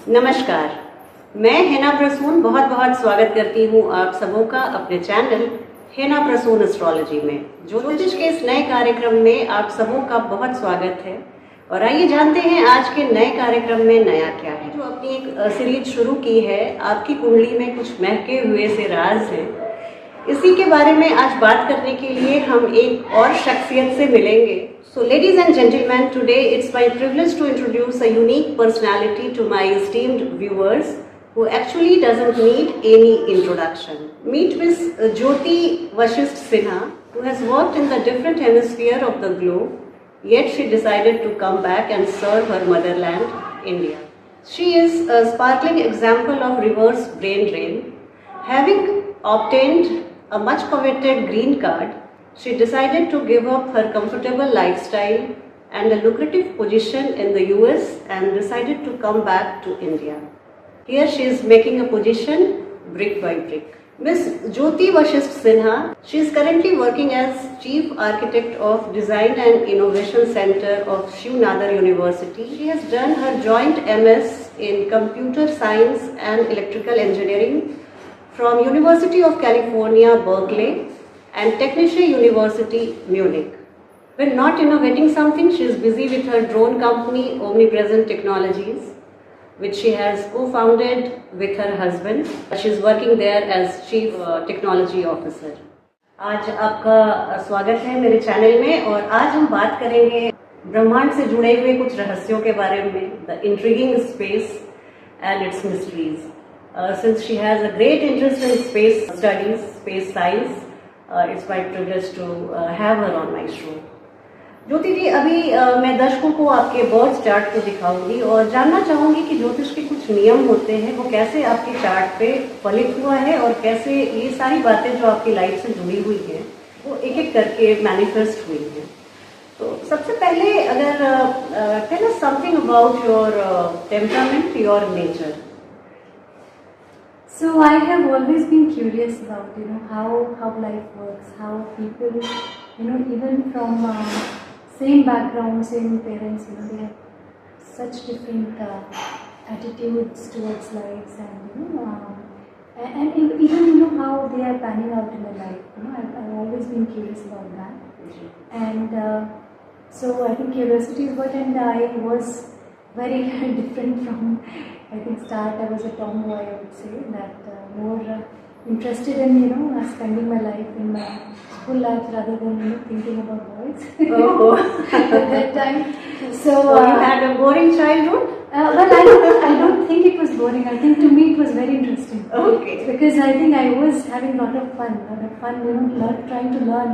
नमस्कार, मैं हेना प्रसून बहुत बहुत स्वागत करती हूँ आप सबों का अपने चैनल हेना प्रसून एस्ट्रोलॉजी में। ज्योतिष के इस नए कार्यक्रम में आप सबों का बहुत स्वागत है। और आइए जानते हैं आज के नए कार्यक्रम में नया क्या है। जो अपनी एक सीरीज शुरू की है, आपकी कुंडली में कुछ महके हुए से राज हैं, इसी के बारे में आज बात करने के लिए हम एक और शख्सियत से मिलेंगे। So ladies and gentlemen, today it's my privilege to introduce a unique personality to my esteemed viewers who actually doesn't need any introduction. Meet Miss Jyoti Vashisht Sinha, who has worked in the different hemisphere of the globe, yet she decided to come back and serve her motherland, India. She is a sparkling example of reverse brain drain. Having obtained a much coveted green card, she decided to give up her comfortable lifestyle and a lucrative position in the US and decided to come back to India. Here she is making a position brick by brick. Miss Jyoti Vashisht Sinha, she is currently working as Chief Architect of Design and Innovation Center of Shiv Nadar University. She has done her joint MS in Computer Science and Electrical Engineering from University of California, Berkeley and Technische University, Munich. When not innovating something, she is busy with her drone company Omnipresent Technologies, which she has co-founded with her husband. She is working there as Chief Technology Officer. आज आपका स्वागत है मेरे channel में और आज हम बात करेंगे ब्रह्मांड से जुड़े हुए कुछ रहस्यों के बारे में, the intriguing space and its mysteries. Since she has a great interest in space studies, space science, it's my privilege to have her on my show. ज्योति जी, अभी मैं दर्शकों को आपके बर्थ चार्ट को दिखाऊंगी और जानना चाहूंगी कि ज्योतिष के कुछ नियम होते हैं, वो कैसे आपके चार्ट पे फलित हुआ है और कैसे ये सारी बातें जो आपकी लाइफ से जुड़ी हुई हैं वो एक एक करके मैनिफेस्ट हुई हैं। तो सबसे पहले अगर tell us something about your temperament, your nature. So I have always been curious about how life works, how people even from same background, same parents, they have such different attitudes towards lives and even how they are panning out in their life. I've always been curious about that, and so I think curiosity is what, and I was very different from. I think start I was a tomboy, I would say, that more interested in spending my life in my school life rather than thinking about boys. Oh. At that time. So you had a boring childhood? Well, I don't think it was boring. I think to me it was very interesting. Okay. Because I think I was having a lot of fun, trying to learn,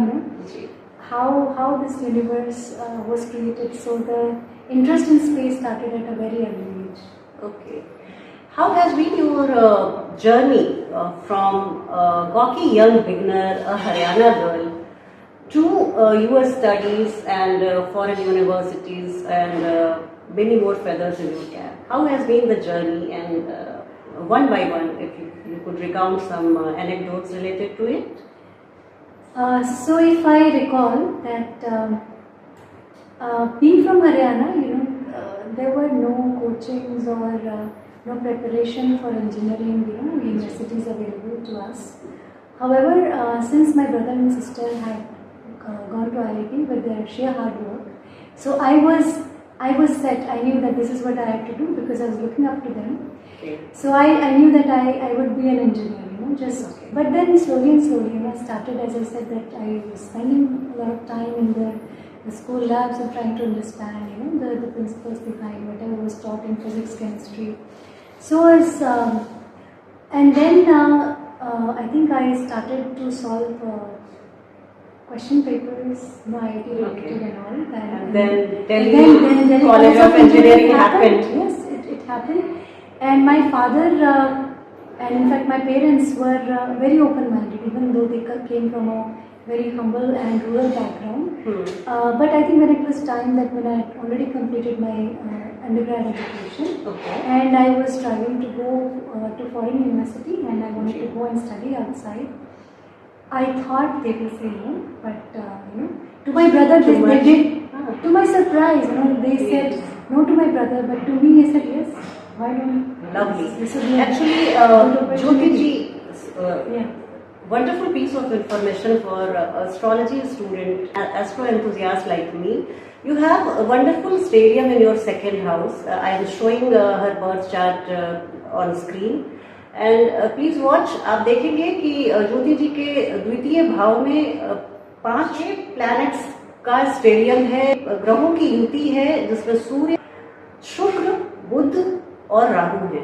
how this universe was created. So the interest in space started at a very early age. Okay. How has been your journey from a gawky young beginner, a Haryana girl, to US studies and foreign universities and many more feathers in your cap? How has been the journey, and one by one, if you could recount some anecdotes related to it? So if I recall that being from Haryana, there were no coachings or no preparation for engineering, universities available to us. However, since my brother and sister had gone to IIT with their sheer hard work, so I was set. I knew that this is what I had to do because I was looking up to them. Okay. So I knew that I would be an engineer, Okay. But then slowly and slowly, I started, as I said, that I was spending a lot of time in the school labs and trying to understand, the principles behind whatever was taught in physics, chemistry. So as, and then I think I started to solve question papers, IIT related and all. And then College of Engineering happened. Yes, it happened. And my father and in fact my parents were very open-minded, even though they came from a very humble and rural background. But I think when it was time, that when I had already completed my undergrad education, and I was striving to go to foreign university, and I wanted to go and study outside, I thought they will say no, but to my brother they did. To my surprise, they said no to my brother, but to me they said yes. why don't Lovely. this would be a Actually, good opportunity. Jyoti ji, Yeah. wonderful piece of information for astrology student, astro enthusiast like me. You have a wonderful stellium in your second house. I am showing her birth chart on screen. And please watch. आप देखेंगे कि ज्योति जी के द्वितीय भाव में 5 planets का Stellarium है, ग्रहों की युति है जिसमें सूर्य, शुक्र, बुध और राहु है।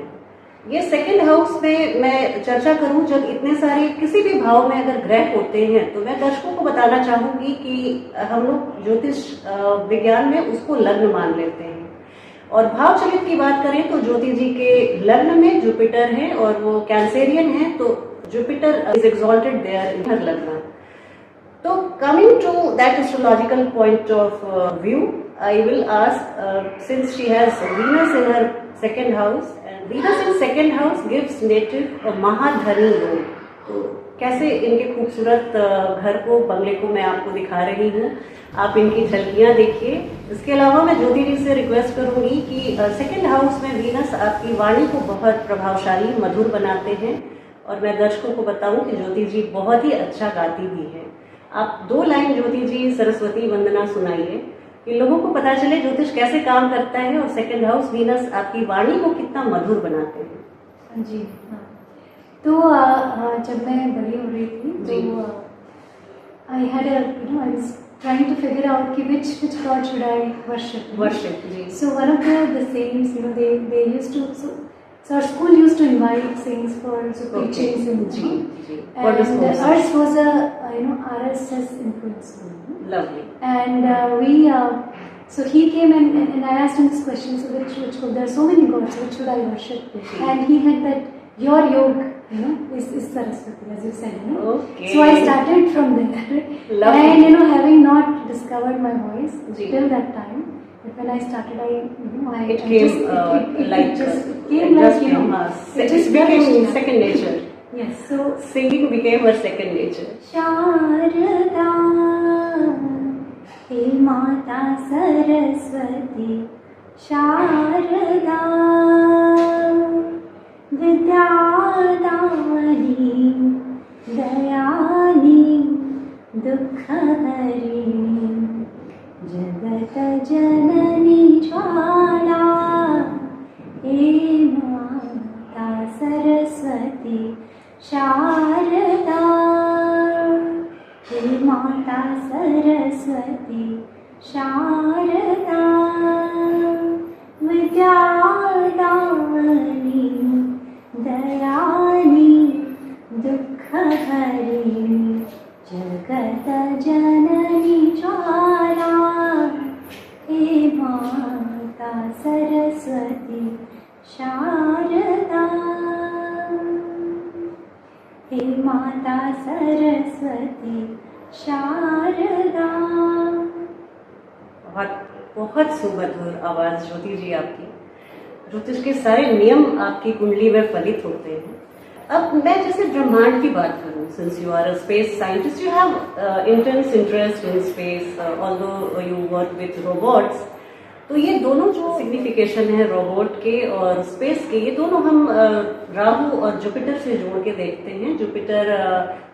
ये सेकंड हाउस में मैं चर्चा करूं, जब इतने सारे किसी भी भाव में अगर ग्रह होते हैं तो मैं दर्शकों को बताना चाहूंगी कि हम लोग ज्योतिष विज्ञान में उसको लग्न मान लेते हैं। और भाव चलित की बात करें तो ज्योति जी के लग्न में जुपिटर है और वो कैंसेरियन है, तो Jupiter is exalted there in her lagna. तो coming to that astrological point of view, I will ask, since she has Venus in her second house, Venus in second house gives native mahadhani yoga. तो कैसे इनके खूबसूरत घर को, बंगले को मैं आपको दिखा रही हूँ, आप इनकी झलकियां देखिए। इसके अलावा मैं ज्योति जी से रिक्वेस्ट करूंगी कि सेकंड हाउस में वीनस आपकी वाणी को बहुत प्रभावशाली, मधुर बनाते हैं। और मैं दर्शकों को बताऊं कि ज्योति जी बहुत ही अच्छा गाती भी है। आप 2 लाइन ज्योति जी सरस्वती वंदना सुनाइए कि लोगों को पता चले ज्योतिष कैसे काम करता है और सेकंड हाउस वीनस आपकी वाणी को कितना मधुर बनाते हैं। जी हाँ। तो जब मैं बड़ी हो रही थी तो I had I was trying to figure out कि which god should I worship जी। So one of the saints, they used to, so our school used to invite saints for preachings and जी। and ours was a RSS influence school. Lovely. And we so he came and I asked him this question, so which there are so many gods, which should I worship? And he had that your yoga, is Saraswati, as you said, Okay. So I started from there. Lovely. And having not discovered my voice Ji. till that time, but when I started, It came like just came like from us. it It just became got- second nature. Yes, so Singing became her second nature. Sharda हे माता सरस्वती शारदा विद्यादायिनी दयानी दुःखहरिणी जगत जननी ज्वाला हे माता सरस्वती शारदा हे माता सरस्वती शारदा विद्यादायिनी दयानी दुःखहरिणी जगत जननी ज्वाला हे माता सरस्वती शारदा हे माता सरस्वती शारदा। बहुत बहुत सुमधुर आवाज ज्योति जी आपकी। ज्योतिष के सारे नियम आपकी कुंडली में फलित होते हैं। अब मैं जैसे ब्रह्मांड की बात करूं, since you are a space scientist, you have intense interest in space, although you work with robots, तो ये दोनों जो सिग्निफिकेशन है रोबोट के और स्पेस के, ये दोनों हम राहु और जुपिटर से जोड़ के देखते हैं। Jupiter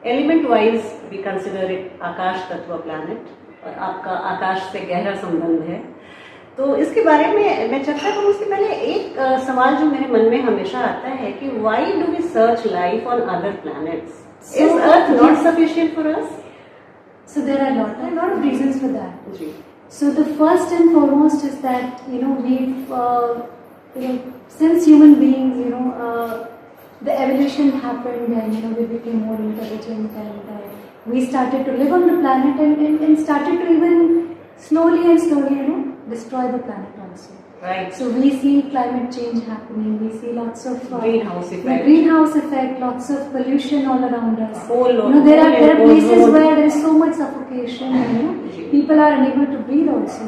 element wise we consider it akash tattva planet, और आपका आकाश से गहरा संबंध है। तो इसके बारे में मैं चर्चा करूं उसके पहले एक सवाल जो मेरे मन में हमेशा आता है कि why do we search life on other planets? Is earth not sufficient for us? So there are a lot of reasons for that. जी। So the first and foremost is that we've since human beings the evolution happened and we became more intelligent and we started to live on the planet and started to even slowly destroy the planet also. Right. So we see climate change happening. We see lots of Greenhouse the effect. greenhouse effect, lots of pollution all around us. There are whole places ozone. where there is so much suffocation, and people are unable to breathe also.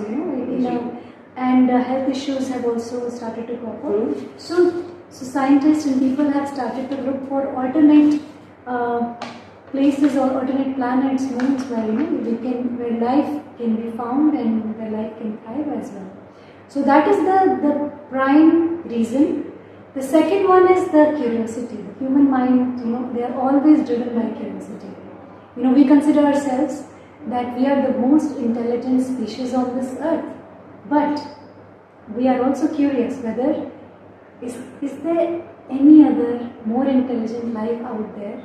And health issues have also started to crop up. So scientists and people have started to look for alternate places or alternate planets, moons where where life can be found and where life can thrive as well. So that is the prime reason. The second one is the curiosity. The human mind, they are always driven by curiosity. We consider ourselves that we are the most intelligent species on this earth, but we are also curious whether is there any other more intelligent life out there.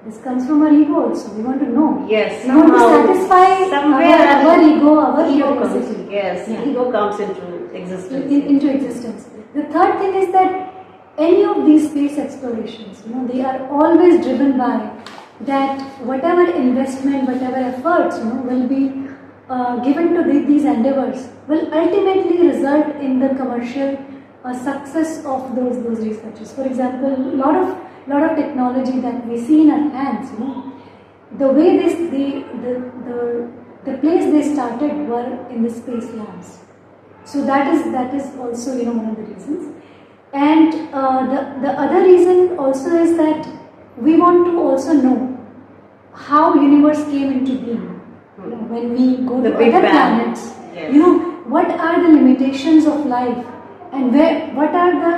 This comes from our ego also. We want to know. Yes, we want to satisfy our ego, our curiosity. Yes, yeah. Ego comes into existence. Into existence. The third thing is that any of these space explorations, they are always driven by that whatever investment, whatever efforts, will be given to these endeavors will ultimately result in the commercial success of those researches. For example, lot of technology that we see in our hands, the way the place they started were in the space labs. So that is also one of the reasons. And the other reason also is that we want to also know how universe came into being. When we go to other planets, yes. What are the limitations of life, and what are the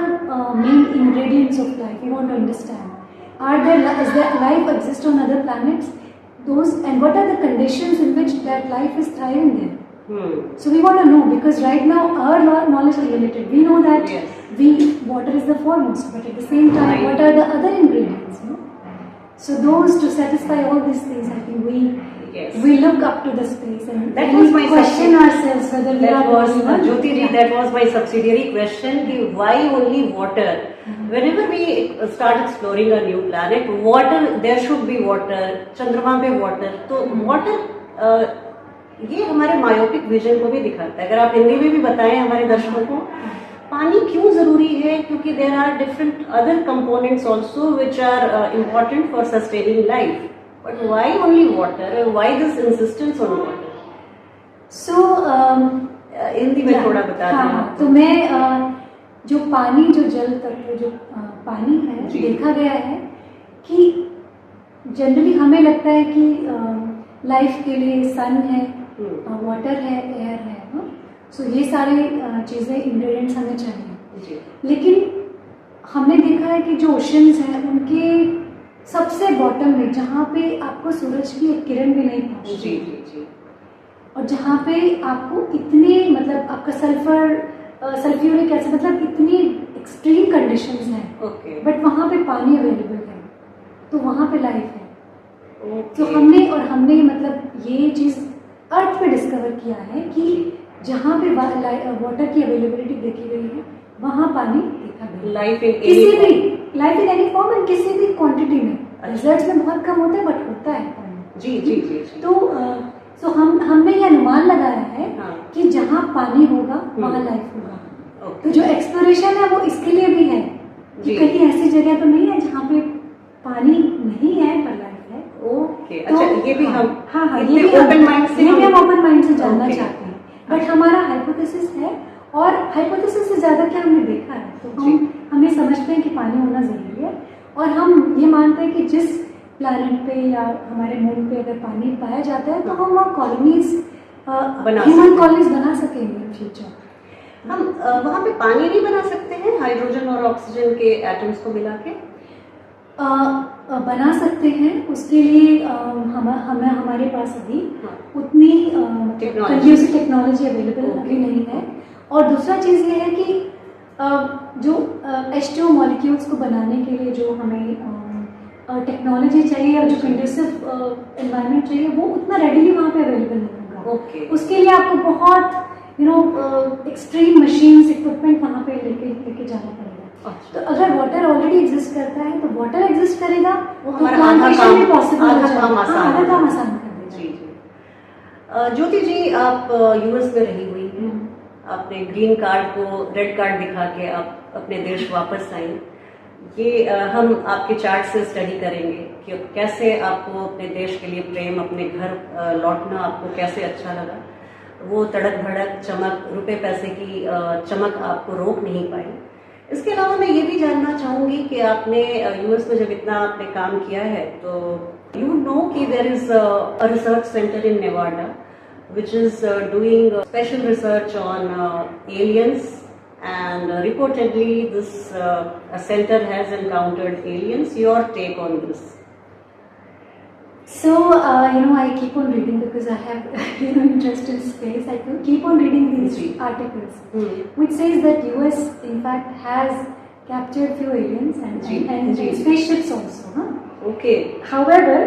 main ingredients of life? We want to understand. Is there life exist on other planets? And what are the conditions in which that life is thriving there? So we want to know, because right now our knowledge is limited. We know that water is the foremost, but at the same time, what are the other ingredients? So those, to satisfy all these things, I think we look up to the space and that was my question ourselves whether we are Jyoti ji, that was my subsidiary question, why only water? Whenever we start exploring a new planet, water, there should be water, चंद्रमा पे water, तो water ये हमारे myopic vision को भी दिखाता है. अगर आप हिंदी में भी बताएं हमारे दर्शकों को, पानी क्यों जरूरी है? क्योंकि there are different other components also which are important for sustaining life. But why only water? Why this insistence on water? So Hindi में थोड़ा बता दें. तो मैं जो पानी, जो जल तत्व, जो पानी है, देखा गया है कि जनरली हमें लगता है कि लाइफ के लिए सन है, वाटर है, एयर है, सो ये सारे चीज़ें इंग्रेडिएंट्स हमें चाहिए. लेकिन हमने देखा है कि जो ओशंस हैं उनके सबसे बॉटम में, जहाँ पे आपको सूरज की एक किरण भी नहीं पहुँचती, और जहाँ पे आपको इतने आपका सल्फ्यूरिक एसिड इतनी एक्सट्रीम कंडीशंस हैं, बट वहाँ पे पानी अवेलेबल है, तो वहाँ पे लाइफ है. तो हमने ये चीज़ अर्थ पे डिस्कवर किया है कि जहाँ पे वाटर की अवेलेबिलिटी देखी गई है, वहाँ पानी देखा गया. Life in any form and किसी भी क्वांटिटी में. रिजल्ट्स में बहुत कम होता है, बट होता है पानी. जी. तो हमने ये अनुमान लगाया है कि जहाँ पानी होगा वहाँ लाइफ होगा. तो जो एक्सप्लोरेशन है वो इसके लिए भी है कि कहीं ऐसी जगह तो नहीं है जहाँ पे पानी नहीं है पर लाइफ है. ओके, अच्छा, ये भी हम ये भी हम ओपन माइंड से जानना चाहते हैं. बट हमारा हाइपोथेसिस है, और हाइपोथेसिस से ज़्यादा क्या हमने देखा है, तो हम ये समझते हैं कि पानी होना ज़रूरी है, और हम ये मानते हैं कि जिस प्लैनेट पे या हमारे मून पे अगर पानी पाया जाता है तो हम वहाँ कॉलोनीज, ह्यूमन कॉलोनीज बना सकेंगे इन फ्यूचर. हम वहाँ पे पानी नहीं बना सकते हैं हाइड्रोजन और ऑक्सीजन के एटम्स को मिला के? बना सकते हैं. उसके लिए हमारे पास अभी उतनी कंड्यूसिव टेक्नोलॉजी अवेलेबल अभी नहीं है. और दूसरा चीज़ ये है कि जो H2O मॉलिक्यूल्स को बनाने के लिए जो हमें टेक्नोलॉजी चाहिए और जो कंड्यूसिव एनवायरनमेंट चाहिए, वो उतना रेडीली वहाँ पे अवेलेबल नहीं होगा. उसके लिए आपको बहुत एक्सट्रीम मशीन्स, इक्विपमेंट वहाँ पे लेके जाना पड़ेगा. तो अगर वाटर ऑलरेडी एग्जिस्ट करता है तो वाटर एग्जिस्ट करेगा, तो प्लांटेशन भी पॉसिबल हो जाएगा. आधा काम आसान कर देगा. ज्योति जी, आप यूएस में रही हुई हैं, आपने ग्रीन कार्ड को रेड कार्ड दिखा के आप अपने देश वापस आई. ये हम आपके चार्ट से स्टडी करेंगे कि कैसे आपको अपने देश के लिए प्रेम, अपने घर लौटना आपको कैसे अच्छा लगा. वो तड़क भड़क चमक, रुपए पैसे की चमक आपको रोक नहीं पाई. इसके अलावा मैं ये भी जानना चाहूँगी कि आपने यूएस में जब इतना आपने काम किया है, तो यू नो कि there is a research centre in Nevada which is doing special research on aliens and reportedly this a center has encountered aliens. Your take on this? So, I keep on reading because I have, interest in space. I keep on reading these articles, which says that US, in fact, has captured few aliens and spaceships also. Huh? Okay. However,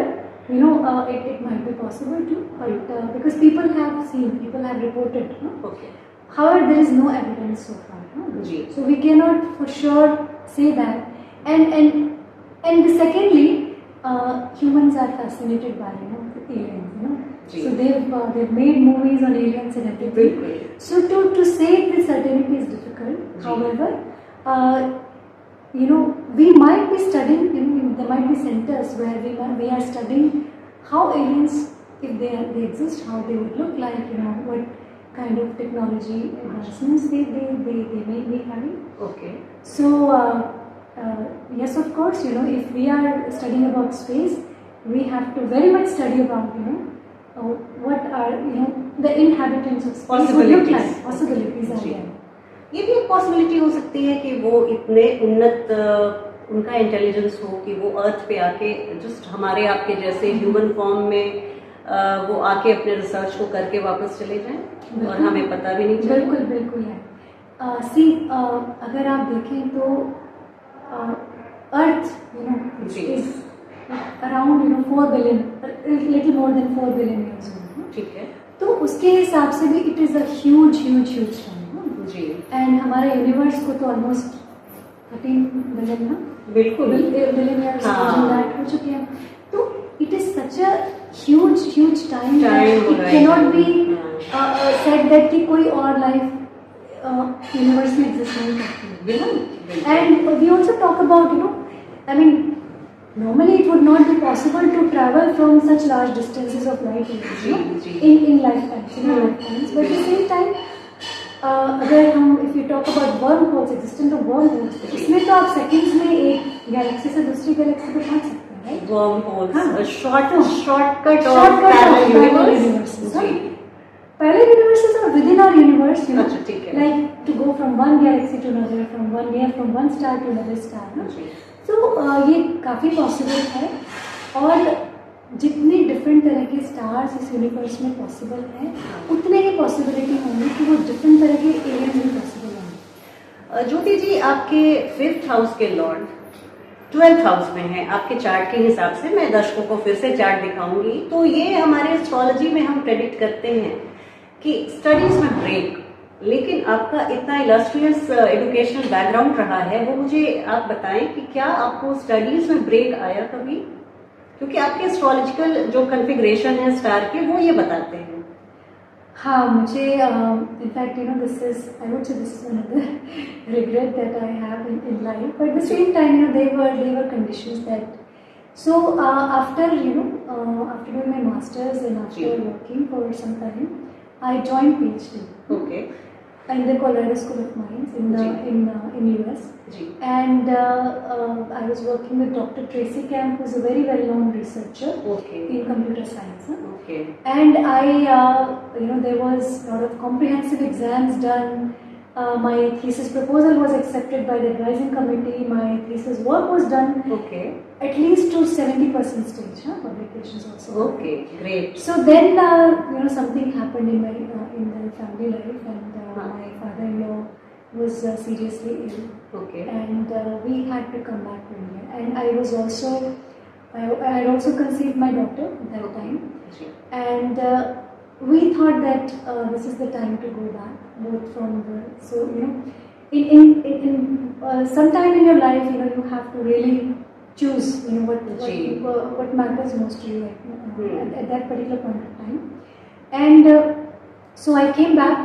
it might be possible too, but because people have reported. Huh? Okay. However, there is no evidence so far. Huh? So we cannot for sure say that. And secondly, humans are fascinated by aliens. So they've made movies on aliens and everything. So to say it with certainty is difficult. However, we might be studying. There might be centers where we are studying how aliens, if they exist, how they would look like. What kind of technology advancements they may be having. Okay. So. Yes, of course, if we are studying about space, we have to very much study about, what are, the inhabitants of space would look like. Possibilities are there. ये भी एक possibility हो सकती है कि वो इतने उन्नत उनका इंटेलिजेंस हो कि वो अर्थ पे आके जस्ट हमारे आपके जैसे ह्यूमन फॉर्म में वो आके अपने रिसर्च को करके वापस चले जाएं और हमें पता भी नहीं चले। बिल्कुल है। अगर आप देखें तो Earth, is around 4 billion, a little more than 4 billion years old. ठीक है। तो उसके हिसाब से भी it is a huge time. जी। And हमारा यूनिवर्स को तो almost 13 billion ना? बिल्कुल। billion years that हो चुके हैं। तो it is such a huge time that it cannot be said that कि कोई और life universe में exist नहीं करती है। And we also talk about, normally it would not be possible to travel from such large distances of light years, in lifetimes. But at the same time, अगर हम if you talk about wormholes, existence of wormholes, इसमें तो आप seconds में एक Galaxy से दूसरी Galaxy को पहुंच सकते हैं, right? Wormholes, shortcut of parallel universes. Parallel universes are within our universe, ठीक है। like to go from one galaxy to another, from one star to another star. तो ये काफ़ी पॉसिबल है और जितने डिफरेंट तरह के स्टार्स इस यूनिवर्स में पॉसिबल हैं उतने ही पॉसिबिलिटी होंगी कि वो डिफरेंट तरह के एलियंस भी पॉसिबल होंगे। ज्योति जी, आपके 5th हाउस के लॉर्ड 12th हाउस में है आपके चार्ट के हिसाब से। मैं दर्शकों को फिर से चार्ट दिखाऊंगी। तो ये हमारे एस्ट्रोलॉजी में हम प्रेडिक्ट करते हैं कि स्टडीज में ब्रेक, लेकिन आपका इतना इलस्ट्रियस एजुकेशनल बैकग्राउंड रहा है, वो मुझे आप बताएं कि क्या आपको स्टडीज में ब्रेक आया कभी? क्योंकि आपके एस्ट्रोलॉजिकल जो कॉन्फ़िगरेशन है स्टार के वो ये बताते हैं। हाँ, मुझे in fact this is one of the regret that I have in life, but at the same time they were conditions that so after doing my masters and after working for some time I joined PhD. Okay. In the Colorado School of Mines in US. And I was working with Dr. Tracy Camp, who's a very well-known researcher in computer science. Okay. And I, there was a lot of comprehensive exams done. My thesis proposal was accepted by the advising committee. My thesis work was done. Okay. At least to 70% stage, publications also. Okay, great. So then, something happened in the family life, and my father-in-law was seriously ill. Okay. And we had to come back to India. And I had also conceived my daughter at that time. And we thought that this is the time to go back, both from in sometime in your life, you have to really choose, what matters most to you at that particular point of time. And so I came back.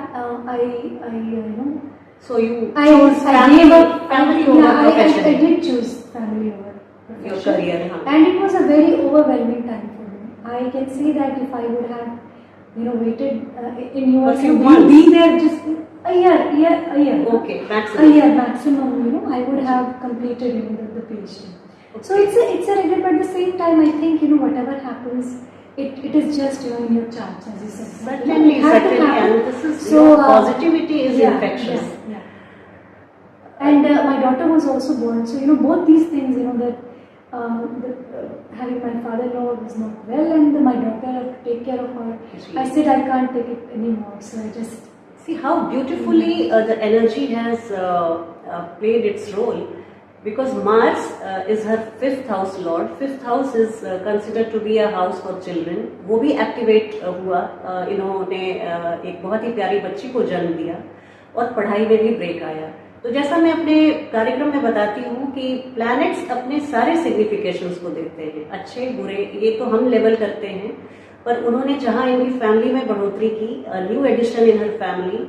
So you I chose gave up family over profession. I did choose family over profession. Your career, And it was a very overwhelming time for me. I can say that if I would have waited in US and be there just a year. Okay, maximum. A year maximum, I would have completed the PhD. Okay. So it's a regret, but at the same time, I think whatever happens, it is just in your charts, as you said. Certainly, and this is positivity is infectious. Yeah. And my daughter was also born. So, you know, both these things, you know, that having my father-in-law was not well and my daughter had to take care of her. I said I can't take it anymore. So I just... See how beautifully the energy has played its role, because Mars is her 5th house lord. 5th house is considered to be a house for children. वो भी activate हुआ, इन्होंने एक बहुत ही प्यारी बच्ची को जन्म दिया और पढ़ाई में भी ब्रेक आया। तो जैसा मैं अपने कार्यक्रम में बताती हूँ कि प्लैनेट्स अपने सारे सिग्निफिकेशंस को देखते हैं, अच्छे बुरे, ये तो हम लेवल करते हैं, पर उन्होंने जहाँ इनकी फैमिली में बढ़ोतरी की, new addition in her family,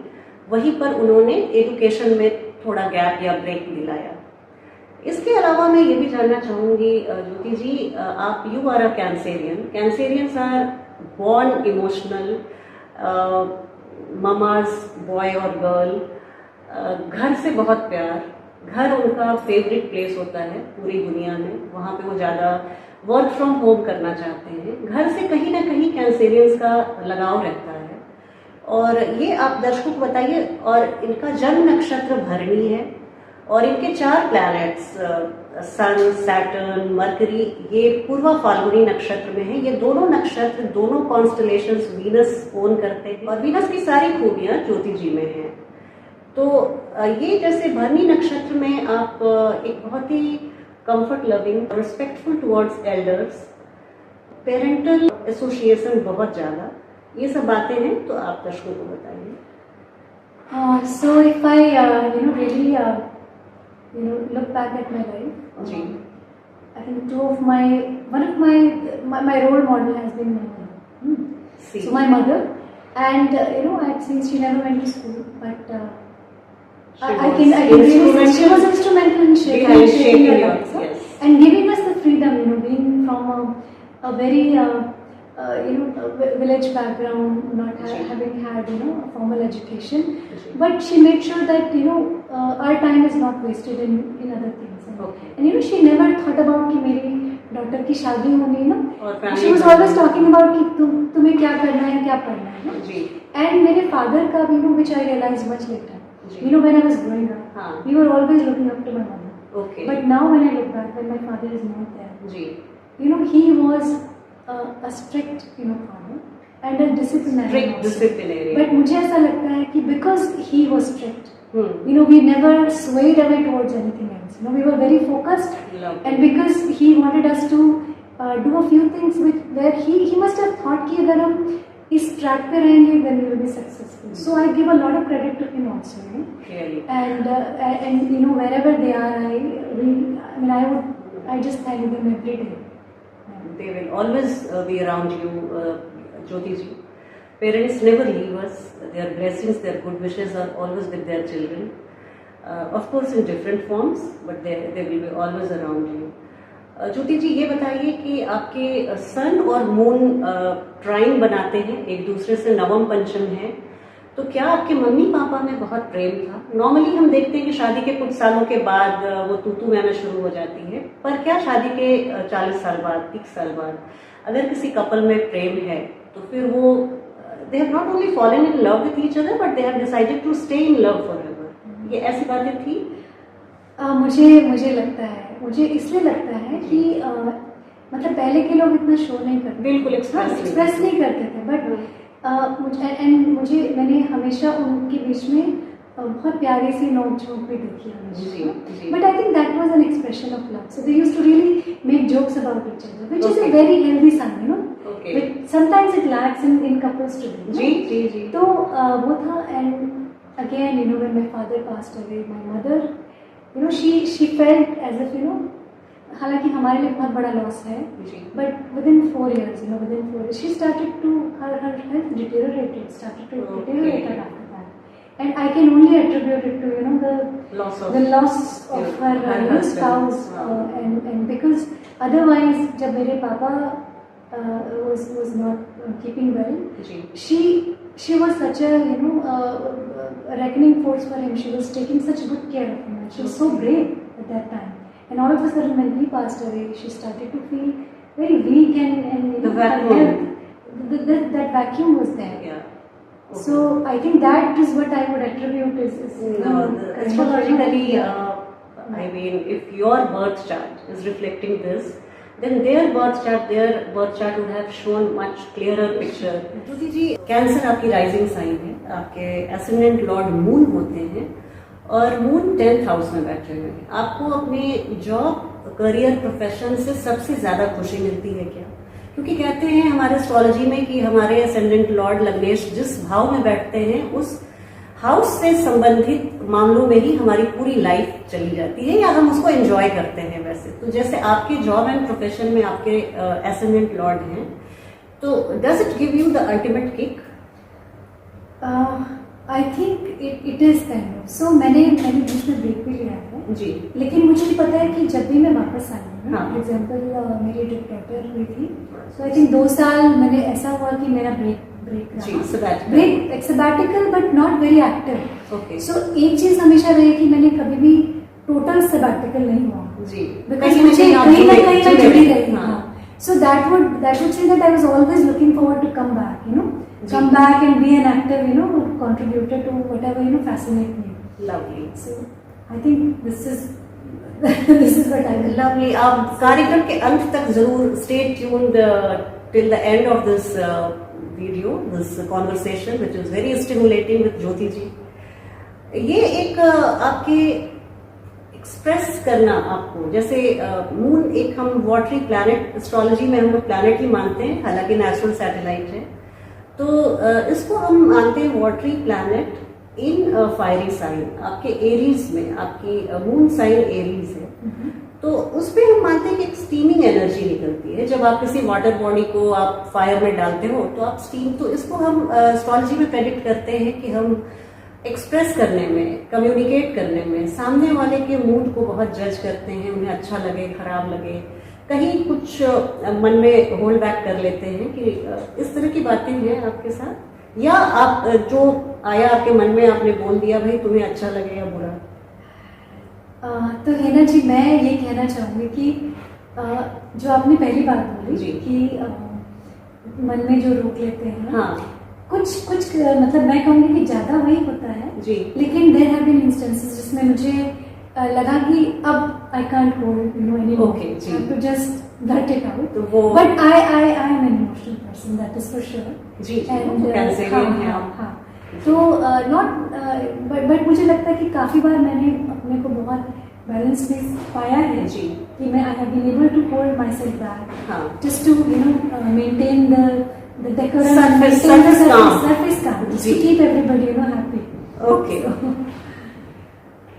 वहीं पर उन्होंने एजुकेशन में थोड़ा गैप या ब्रेक दिलाया। इसके अलावा मैं ये भी जानना चाहूँगी ज्योति जी, आप you are a Cancerian. Cancerians are born emotional, mama's boy और गर्ल, घर से बहुत प्यार, घर उनका फेवरेट प्लेस होता है पूरी दुनिया में, वहाँ पे वो ज़्यादा वर्क फ्रॉम होम करना चाहते हैं। घर से कहीं ना कहीं कैंसेरियंस का लगाव रहता है। और ये आप दर्शकों को बताइए, और इनका जन्म नक्षत्र भरणी है और इनके 4 प्लैनेट्स सन, सैटर्न, मरकरी, ये पूर्वा फाल्गुनी नक्षत्र में है। ये दोनों नक्षत्र, दोनों कॉन्स्टलेशंस वीनस ओन करते हैं और वीनस की सारी खूबियां ज्योति जी में हैं। तो ये जैसे भरणी नक्षत्र में आप एक बहुत ही comfort loving, respectful towards elders, parental association बहुत ज़्यादा, ये सब बातें हैं, तो आप दर्शकों को बताइए। So if I really look back at my life, I think one of my role model has been my mother. So my mother, and since she never went to school, but I can really, she was instrumental in shaping our lives, yes, and giving us the freedom, being from a very village background, not having had a formal education, but she made sure that our time is not wasted in other things. Okay. And she never thought about कि मेरी daughter की शादी होनी है और she was always talking about कि तुम्हें क्या करना है, क्या पढ़ना है ना. जी. And मेरे father का भी which I realized much later. When I was growing up, we were always looking up to my mother. Okay. But now when I look back, when my father is not there, ji. He was a strict father and a disciplinarian. Disciplinarian. But मुझे ऐसा लगता है कि because he was strict, we never swayed away towards anything else. We were very focused. Lovely. And because he wanted us to do a few things where he must have thought कि अगर हम इस track पे रहेंगे, then we will be successful. So I give a lot of credit to him also. Really. And wherever they are, I just thank them every day. They will always be around you, Jyoti ji. Parents never leave us. Their blessings, their good wishes are always with their children. Of course in different forms, but they will be always around you. ज्योति जी, ये बताइए कि आपके सन और moon ट्राइन बनाते हैं, एक दूसरे से नवम पंचम है, तो क्या आपके मम्मी पापा में बहुत प्रेम था? नॉर्मली हम देखते हैं कि शादी के कुछ सालों के बाद वो तू मैं शुरू हो जाती है, पर क्या शादी के 40 साल बाद, 30 साल बाद अगर किसी कपल में प्रेम है तो फिर वो they have not only fallen in love with each other but they have decided to stay in love forever? ये ऐसी बातें थी? मुझे लगता है, मुझे इसलिए लगता है कि मतलब पहले के लोग इतना शो नहीं करते, बिल्कुल एक्सप्रेस नहीं करते थे, बट मैंने हमेशा उनके बीच में बहुत प्यारी सी नोक झोंक भी देखी हमेशा. But I think that was an expression of love. So they used to really make jokes about each other, which is a very healthy sign, but sometimes it lacks in couples today. जी. तो वो था. And again when my father passed away, my mother she felt as if हालांकि हमारे लिए बहुत बड़ा loss है, but within 4 years she started to her health deteriorated after that, and I can only attribute it to the loss of her spouse, and because otherwise जब मेरे पापा was not keeping well, she was such a a reckoning force for him. She was taking such good care of him. She was so brave at that time. And all of a sudden, when he passed away, she started to feel very weak, and the vacuum. That vacuum was there. Yeah. So I think that is what I would attribute is astrologically, I mean, if your birth chart is reflecting this, then their birth chart would have shown much clearer picture. Jyoti ji, cancer आपकी rising sign है, आपके ascendant Lord moon होते हैं और moon 10th house में बैठे हुए हैं। आपको अपने जॉब, करियर, प्रोफेशन से सबसे ज्यादा खुशी मिलती है क्या? क्योंकि कहते हैं हमारे एस्ट्रोलॉजी में कि हमारे एसेंडेंट लॉर्ड लग्नेश जिस भाव में बैठते हैं उस हाउस से संबंधित मामलों में ही हमारी पूरी लाइफ चली जाती है या हम उसको एंजॉय करते हैं। वैसे तो जैसे आपके जॉब एंड प्रोफेशन में आपके एसेंडेंट लॉर्ड हैं, तो does it give you the ultimate kick? I think it is kind of. So मैंने बीच में ब्रेक भी लिया है जी, लेकिन मुझे भी पता है कि जब भी मैं वापस आई हूँ, हाँ। फॉर एग्जाम्पल मेरी जब डॉटर हुई थी, तो आई थिंक 2 साल मैंने ऐसा हुआ कि मेरा ब्रेक जी, sabbatical. Break sabbatical but not very active. Okay, so एक चीज हमेशा रही कि मैंने कभी भी टोटल सैबैटिकल नहीं हुआ, जी, बिकॉज मुझे कहीं ना कहीं मैं जुड़ी रही। हाँ, So that would say that I was always looking forward to come back, come back and be an active, contributor to whatever, fascinate me. lovely. So I think this is this is what I will. Lovely. आप कार्यक्रम के अंत तक जरूर stay tuned till the end of this video, this conversation, which is very stimulating with ज्योति जी. ये एक आपके express करना आपको, जैसे मून एक हम वाटरी प्लैनेट, एस्ट्रोलॉजी में हम लोग प्लैनेट ही मानते हैं, हालांकि नेचुरल सैटेलाइट है, तो इसको हम मानते हैं watery planet in fiery sign. आपके एरीज में आपकी मून साइन एरीज है, तो उसमें हम मानते हैं कि एक स्टीमिंग एनर्जी निकलती है। जब आप किसी वाटर बॉडी को आप फायर में डालते हो तो आप स्टीम, तो इसको हम एस्ट्रोलॉजी में प्रेडिक्ट करते हैं कि हम एक्सप्रेस करने में, कम्युनिकेट करने में सामने वाले के मूड को बहुत जज करते हैं, उन्हें अच्छा लगे, खराब लगे, कहीं कुछ मन में होल्ड बैक कर लेते हैं कि इस तरह की बातें हैं आपके साथ, या आप जो आया आपके मन में आपने बोल दिया भाई तुम्हें अच्छा लगे या बुरा? तो हेना जी, मैं ये कहना चाहूँगी कि जो आपने पहली बात बोली कि मन में जो रोक लेते हैं, हाँ, कुछ मतलब मैं कहूँगी कि ज्यादा वही होता है जी, लेकिन देयर हैव बीन इंस्टेंसेस जिसमें मुझे लगा कि अब I can't hold any Okay, जी। More, to just let it out. तो वो but I am an emotional person, that is for sure. जी, कैंसेरियन है आप। हाँ, तो नॉट बट मुझे लगता है कि काफी बार मैंने अपने को बहुत बैलेंस भी पाया है जी, कि मैं I have been able to hold myself back, हाँ, just to maintain the decorum, Surface maintain the calm. surface calm, just जी। to keep everybody happy. Okay.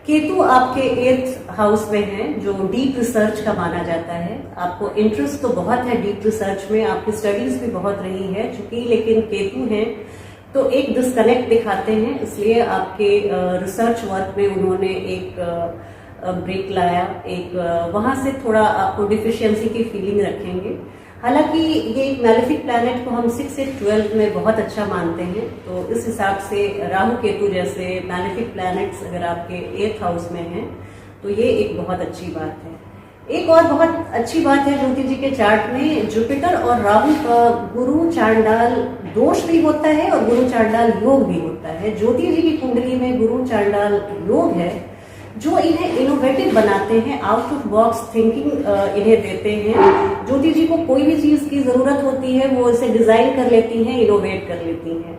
Ketu आपके 8th हाउस में है, जो डीप रिसर्च का माना जाता है। आपको इंटरेस्ट तो बहुत है डीप रिसर्च में, आपकी स्टडीज भी बहुत रही है चूंकि, लेकिन केतु है तो एक डिस्कनेक्ट दिखाते हैं, इसलिए आपके रिसर्च वर्क में उन्होंने एक ब्रेक लाया, एक वहां से थोड़ा आपको डिफिशियंसी की फीलिंग रखेंगे। हालांकि ये एक मैलेफिक प्लैनेट को हम 6 से 12 में बहुत अच्छा मानते हैं, तो इस हिसाब से राहु केतु जैसे मैलेफिक प्लैनेट्स अगर आपके 8th हाउस में हैं तो ये एक बहुत अच्छी बात है। एक और बहुत अच्छी बात है ज्योति जी के चार्ट में, जुपिटर और राहु का गुरु चांडाल दोष भी होता है और गुरु चांडाल योग भी होता है। ज्योति जी की कुंडली में गुरु चांडाल योग है जो इन्हें इनोवेटिव बनाते हैं, आउट ऑफ बॉक्स थिंकिंग इन्हें देते हैं। ज्योति जी को कोई भी चीज की जरूरत होती है वो इसे डिजाइन कर लेती हैं, इनोवेट कर लेती हैं।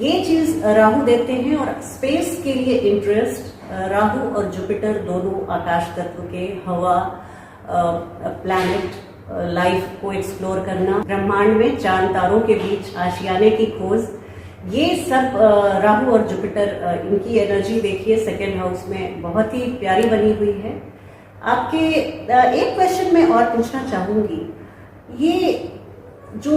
ये चीज राहु देते हैं। और स्पेस के लिए इंटरेस्ट, राहु और जुपिटर दोनों आकाश तत्व के, हवा, प्लैनेट, लाइफ को एक्सप्लोर करना, ब्रह्मांड में चांद तारों के बीच आशियाने की खोज, ये सब राहु और जुपिटर, इनकी एनर्जी देखिए 2nd हाउस में बहुत ही प्यारी बनी हुई है। आपके एक क्वेश्चन मैं और पूछना चाहूंगी, ये जो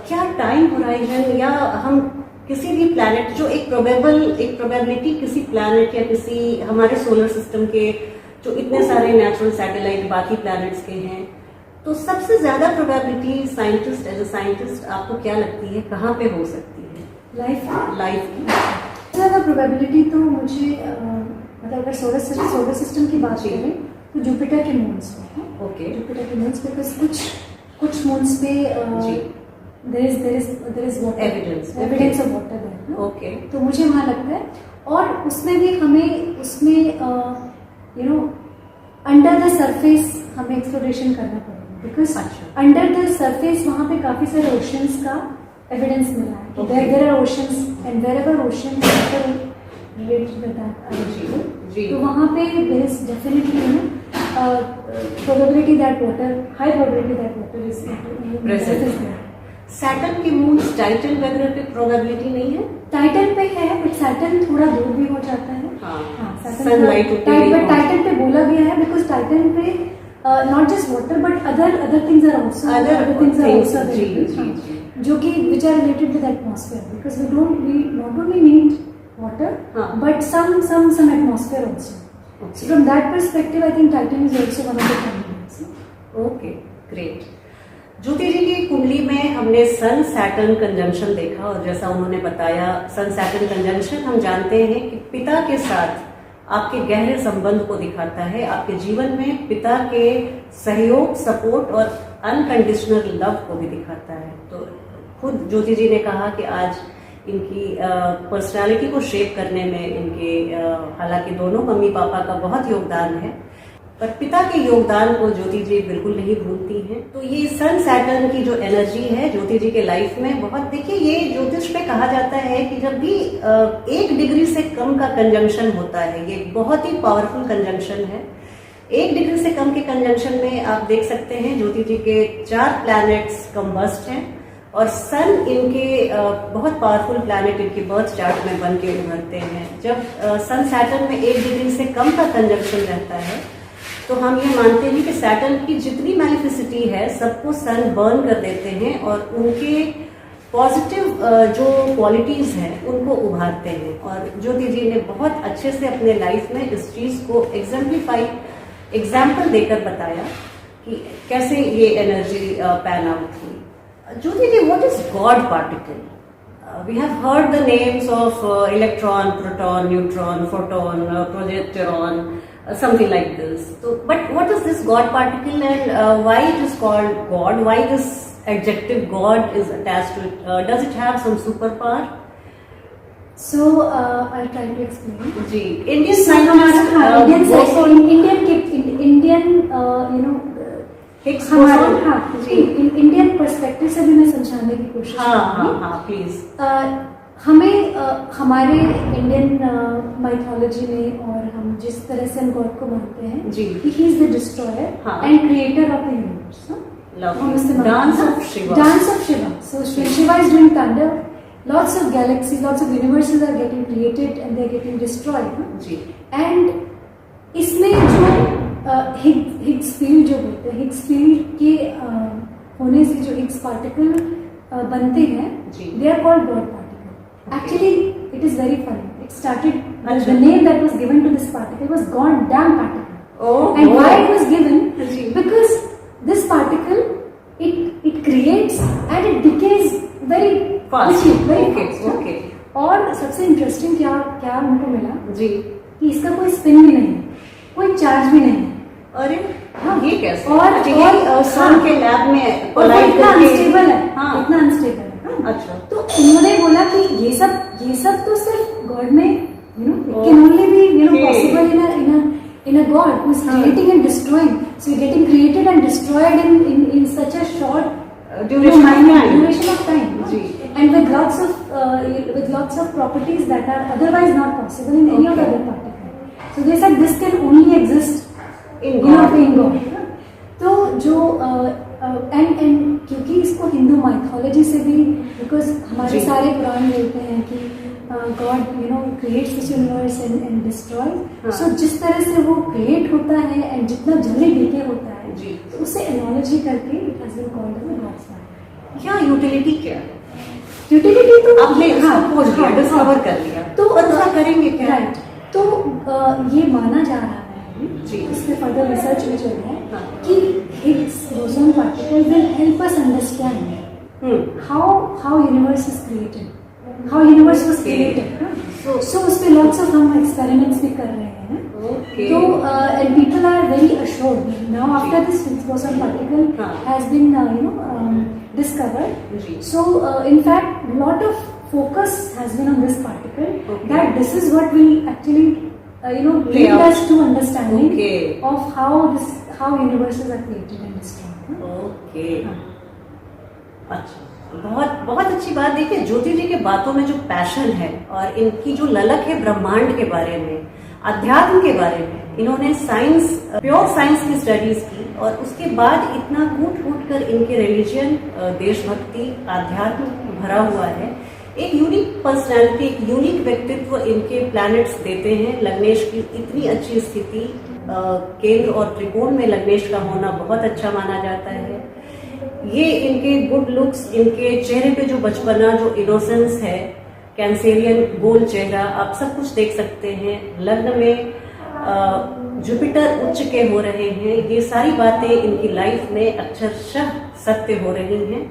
क्या टाइम होराइजन, या हम किसी भी प्लैनेट जो एक प्रोबेबिलिटी किसी प्लैनेट या किसी हमारे सोलर सिस्टम के जो इतने सारे नेचुरल सैटेलाइट बाकी प्लैनेट्स के हैं, तो सबसे ज्यादा probability scientist, as a scientist आपको क्या लगती है कहाँ पे हो सकती है लाइफ की? ज्यादा प्रोबेबिलिटी तो मुझे मतलब अगर सोलर सिस्टम की बात करें तो जुपिटर के मून्स पे है। ओके, जुपिटर के मून्स पे कुछ मून्स पे there is water, Evidence of water there. Okay. तो मुझे वहाँ लगता है, और उसमें भी हमें उसमें अंडर द सरफेस हमें एक्सप्लोरेशन करना पड़ेगा, बिकॉज अंडर द सरफेस वहाँ पे काफी सारे ओशंस का एविडेंस मिला है. There are oceans and wherever oceans related with that, तो वहाँ पे there is definitely probability that water, high probability that water is present. Saturn के मून्स टाइटन वगैरह पे प्रोबेबिलिटी नहीं है? टाइटन पे है, बट सैटर्न थोड़ा दूर भी हो जाता है. सनलाइट टाइटन पे बोला गया है, बिकॉज टाइटन पे not just water but other things are also जो कि which are related with atmosphere, because we not only need water but some atmosphere also. So from that perspective, I think Titan is also one of the candidates. Okay, great. ज्योति जी की कुंडली में हमने सन Saturn conjunction देखा, और जैसा उन्होंने बताया सन Saturn conjunction हम जानते हैं कि पिता के साथ आपके गहरे संबंध को दिखाता है, आपके जीवन में पिता के सहयोग, सपोर्ट और अनकंडीशनल लव को भी दिखाता है. तो खुद ज्योति जी ने कहा कि आज इनकी पर्सनालिटी को शेप करने में इनके हालांकि दोनों मम्मी पापा का बहुत योगदान है, पर पिता के योगदान को ज्योति जी बिल्कुल नहीं भूलती हैं. तो ये सन सैटर्न की जो एनर्जी है ज्योति जी के लाइफ में बहुत, देखिए ये ज्योतिष में कहा जाता है कि जब भी 1 डिग्री से कम का कंजंक्शन होता है, ये बहुत ही पावरफुल कंजंक्शन है. 1 डिग्री से कम के कंजंक्शन में आप देख सकते हैं ज्योति जी के 4 प्लैनेट्स कंबस्ट हैं, और सन इनके बहुत पावरफुल प्लैनेट इनके बर्थ चार्ट में बन के उभरते हैं. जब सन सैटर्न में 1 डिग्री से कम का कंजंक्शन रहता है तो हम ये मानते हैं कि सैटर्न की जितनी मैनिफिसिटी है सबको सन बर्न कर देते हैं, और उनके पॉजिटिव जो क्वालिटीज हैं उनको उभारते हैं. और ज्योति जी ने बहुत अच्छे से अपने लाइफ में इस चीज को एग्जाम्पल देकर बताया कि कैसे ये एनर्जी पैन आउट हुई. Jyoti ji, what is God particle? We have heard the names of electron, proton, neutron, photon, progesterone, something like this. So, but what is this God particle, and why it is called God? Why this adjective God is attached to it? Does it have some superpower? So I'll try to explain. जी, Indian scientists, Indian Higgs Indian perspective से भी मैं समझाने की कोशिश हाँ please. हमें हमारे इंडियन माइथोलॉजी में और हम जिस तरह से हम गॉड को मानते हैं, he is the destroyer and creator of the universe. Dance of Shiva. So Shiva is doing thunder. Lots of galaxies, lots of universes are getting created and they are getting destroyed. And इसमें जो Higgs field जो बोलते हैं, Higgs field के होने से जो Higgs particle बनते हैं, they are called God particle. Actually it is very funny. It started the name that was given to this particle was God damn particle. And why it was given? Because this particle it creates and it decays very fast. और सबसे interesting क्या हमको मिला जी कि इसका कोई spin भी नहीं है, कोई चार्ज भी नहीं है. अरे हाँ, ये कैसे? और सन के लैब में इतना अनस्टेबल है. इतना अनस्टेबल है. अच्छा. तो उन्होंने बोला कि ये सब तो सिर्फ गॉड में it can only be possible in a God who is creating and destroying. So you're getting created and destroyed in such a short duration of time. And with lots of properties that are otherwise not possible in any of the other particles. So they said this can only exist in God. तो जो and क्योंकि इसको Hindu mythology से भी, because हमारे सारे पुराण बोलते हैं कि God creates this universe and destroy. So जिस तरह से वो क्रिएट होता है एंड जितना जल्दी डीके होता है, तो उससे एनालॉजी करके it has been called as God's particle. क्या यूटिलिटी क्या है? यूटिलिटी तो आपने डिस्कवर कर लिया, तो अच्छा करेंगे क्या? राइट. तो ये माना जा रहा है इसमें फर्दर रिसर्च में चल रहा है कि Higgs boson particle will help us understand how universe is created, how universe was created. So उस पे लॉट्स ऑफ हम एक्सपेरिमेंट्स भी कर रहे हैं. तो and people are very assured now after this Higgs boson particle has been discovered. जी. So in fact, lot of focus has been on this particle. Okay. That this is what will actually Play lead out. us to understanding Okay. of how universes are created and destroyed. Okay, अच्छा, बहुत बहुत अच्छी बात. देखिए, ज्योति जी के बातों में जो पैशन है और इनकी जो ललक है ब्रह्मांड के बारे में, अध्यात्म के बारे में, इन्होंने साइंस, प्योर साइंस की स्टडीज की और उसके बाद इतना कूट कूट कर इनके रिलीजन, देशभक्ति, अध्यात्म भरा हुआ है. एक यूनिक पर्सनालिटी, एक यूनिक व्यक्तित्व इनके प्लैनेट्स देते हैं. लग्नेश की इतनी अच्छी स्थिति, केंद्र और त्रिकोण में लग्नेश का होना बहुत अच्छा माना जाता है. ये इनके गुड लुक्स, इनके चेहरे पे जो बचपना, जो इनोसेंस है, कैंसेरियन गोल चेहरा, आप सब कुछ देख सकते हैं. लग्न में जुपिटर उच्च के हो रहे हैं. ये सारी बातें इनकी लाइफ में अक्षरशः सत्य हो रही हैं.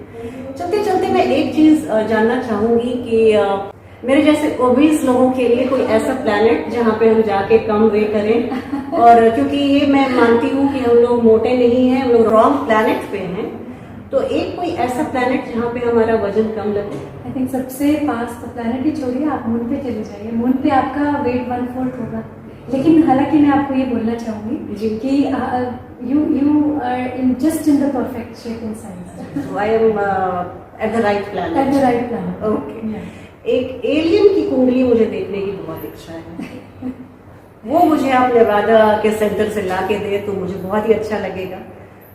चलते चलते मैं एक चीज जानना चाहूंगी कि मेरे जैसे ओबीस लोगों के लिए कोई ऐसा प्लैनेट जहाँ पे हम जाके कम वे करें, और क्योंकि ये मैं मानती हूँ कि हम लोग मोटे नहीं हैं, हम लोग रॉन्ग प्लैनेट पे हैं, तो एक कोई ऐसा प्लैनेट जहाँ पे हमारा वजन कम लगे. आई थिंक सबसे पास तो प्लैनेट ही छोड़िए, आप मून पे चले जाइए. मून पे आपका वेट 1/4 होगा. लेकिन हालांकि मैं आपको ये बोलना चाहूंगी जी. कि you are just in the perfect shape and size. So I am at the right planet. At the right planet. Okay. Yeah. एक एलियन की कुंडली मुझे देखने की बहुत इच्छा है. वो मुझे आपने राजा के सेंटर से ला के दे तो मुझे बहुत ही अच्छा लगेगा.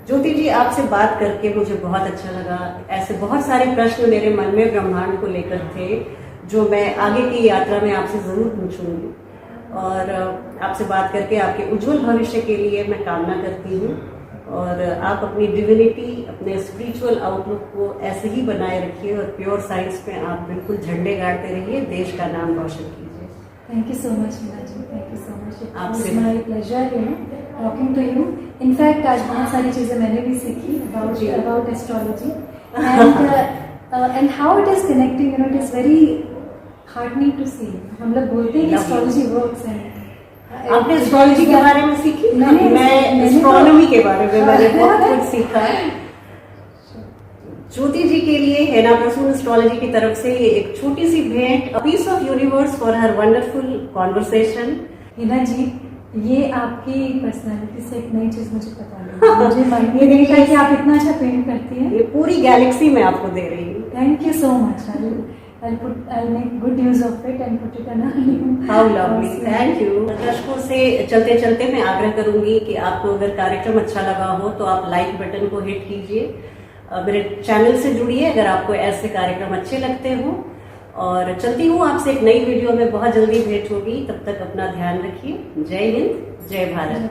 ज्योति जी, आपसे बात करके मुझे बहुत अच्छा लगा. ऐसे बहुत सारे प्रश्न मेरे मन में ब्रह्मांड को लेकर थे जो मैं आगे की यात्रा में आपसे जरूर पूछूंगी, और आपसे बात करके आपके उज्जवल भविष्य के लिए मैं कामना करती हूँ. और आप अपनी डिविनिटी, अपने स्पिरिचुअल आउटलुक को ऐसे ही बनाए रखिए और प्योर साइंस में आप बिल्कुल झंडे गाड़ते रहिए, देश का नाम रोशन कीजिए. Thank you so much, Meena ji. Thank you so much. It आपसे was my pleasure, talking to you. In fact, आज बहुत सारी चीजें मैंने भी सीखी about astrology and how it is connecting. It is very heartening to see. हम लोग बोलते हैं कि astrology works and आपने एस्ट्रोलॉजी के बारे में सीखी? मैं एस्ट्रोनॉमी के बारे में मैंने बहुत कुछ सीखा. ज्योति जी के लिए हेना प्रसून एस्ट्रोलॉजी की तरफ से ये एक छोटी सी भेंट, a piece of universe for her wonderful conversation. Hina ji, ये आपकी पर्सनालिटी से एक नई चीज मुझे पता लगी. मुझे मालूम नहीं था कि आप इतना अच्छा पेंट करती हैं. ये पूरी गैलेक्सी में आपको दे रही हूँ. Thank you so much. I'll make good use of it and put it on a new. How lovely. Thank you. दर्शकों से चलते चलते मैं आग्रह करूंगी कि आपको अगर कार्यक्रम अच्छा लगा हो तो आप लाइक बटन को हिट कीजिए. मेरे चैनल से जुड़िए अगर आपको ऐसे कार्यक्रम अच्छे लगते हो. और चलती हूँ आपसे एक नई वीडियो में बहुत जल्दी भेंट होगी. तब तक अपना ध्यान रखिए. जय हिंद, जय भारत.